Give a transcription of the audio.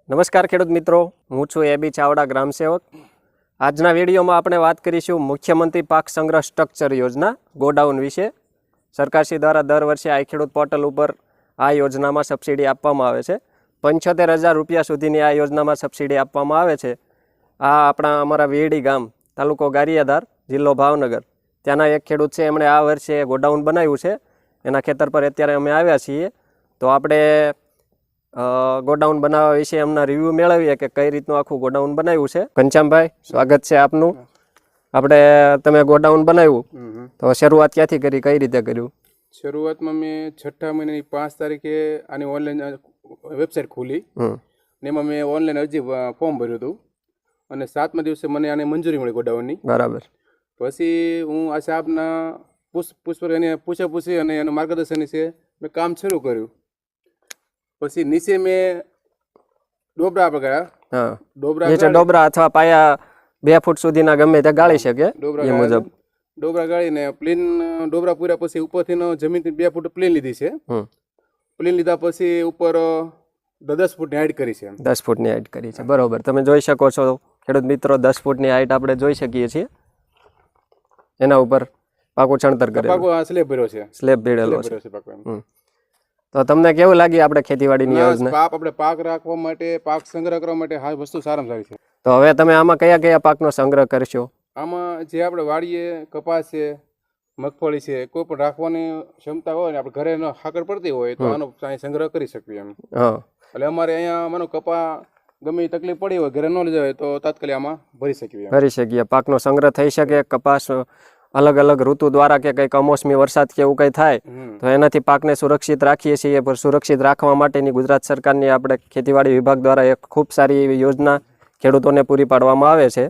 નમસ્કાર ખેડૂત મિત્રો, હું છું એબી ચાવડા ગ્રામ સેવક. આજના વિડીયોમાં આપણે વાત કરીશું મુખ્યમંત્રી પાક સંગ્રહ સ્ટ્રક્ચર યોજના ગોડાઉન વિશે. સરકારશ્રી દ્વારા દર વર્ષે આઈ ખેડૂત પોર્ટલ ઉપર આ યોજનામાં સબસિડી આપવામાં આવે છે. 75,000 રૂપિયા સુધીની આ યોજનામાં સબસિડી આપવામાં આવે છે. આ અમારા વીરડી ગામ, તાલુકો ગારિયાધાર, જિલ્લો ભાવનગર, ત્યાંના એક ખેડૂત છે. એમણે આ વર્ષે ગોડાઉન બનાવ્યું છે. એના ખેતર પર અત્યારે અમે આવ્યા છીએ. તો આપણે ગોડાઉન બનાવવા વિશે એમના રિવ્યૂ મેળવીએ કે કઈ રીતનું આખું ગોડાઉન બનાવ્યું છે. ઘનશ્યામભાઈ, સ્વાગત છે આપનું. તમે ગોડાઉન બનાવ્યું તો શરૂઆત ક્યાંથી કરી, કઈ રીતે કર્યું? શરૂઆતમાં મેં 6ઠા મહિનાની 5 તારીખે આની ઓનલાઈન વેબસાઇટ ખોલી ને એમાં મેં ઓનલાઈન અરજી ફોર્મ ભર્યું હતું અને 7મા દિવસે મને આને મંજૂરી મળી ગોડાઉનની. બરાબર. પછી હું આ સાહેબના પૂછી અને એનું માર્ગદર્શન નીચે મેં કામ શરૂ કર્યું. પછી નીચે મેં ડોબરા પકડ્યા. ડોબરા અથવા પાયા 2 ફૂટ સુધીના ગમે તે ગાળી શકે એ મુજબ ડોબરા ગાળીને પ્લેન ડોબરા પૂર્યા પછી ઉપરથી જમીનથી 2 ફૂટ પ્લેન લીધી છે. પ્લેન લીધા પછી ઉપર 10 ફૂટની હાઈટ કરી છે. 10 ફૂટની હાઈટ કરી છે. બરોબર. તમે જોઈ શકો છો ખેડૂત મિત્રો, 10 ફૂટની હાઈટ આપણે જોઈ શકીએ છીએ. એના ઉપર પાકું ચણતર કરેલું, સ્લેબ ભર્યો છે. સ્લેબ ભેળેલો છે. તો તમને કેવું લાગી આપણે ખેતીવાડીની યોજના? આપણે પાક રાખવા માટે, પાક સંગ્રહ કરવા માટે આ વસ્તુ સારામાં સારી છે. તો હવે તમે આમાં કયા કયા પાકનો સંગ્રહ કરશો? આમાં જે આપણે વાડીએ કપાસ છે, મગફળી છે, કોઈ પણ રાખવાની ક્ષમતા હોય ને આપણે ઘરે હાકર પડતી હોય તો આનો સંગ્રહ કરી શકીએ એમ. એટલે અમારે અહીંયા માનો કપા ગમે તકલીફ પડી હોય, ઘરે ન લઈ જાય તો તાત્કાલિક આમાં ભરી શકીએ. પાકનો સંગ્રહ થઈ શકે. કપાસ અલગ અલગ ઋતુ દ્વારા કે કંઈ કમોસમી વરસાદ કે એવું કંઈ થાય તો એનાથી પાકને સુરક્ષિત રાખીએ છીએ. પણ સુરક્ષિત રાખવા માટેની ગુજરાત સરકારની આપણે ખેતીવાડી વિભાગ દ્વારા એક ખૂબ સારી એવી યોજના ખેડૂતોને પૂરી પાડવામાં આવે છે.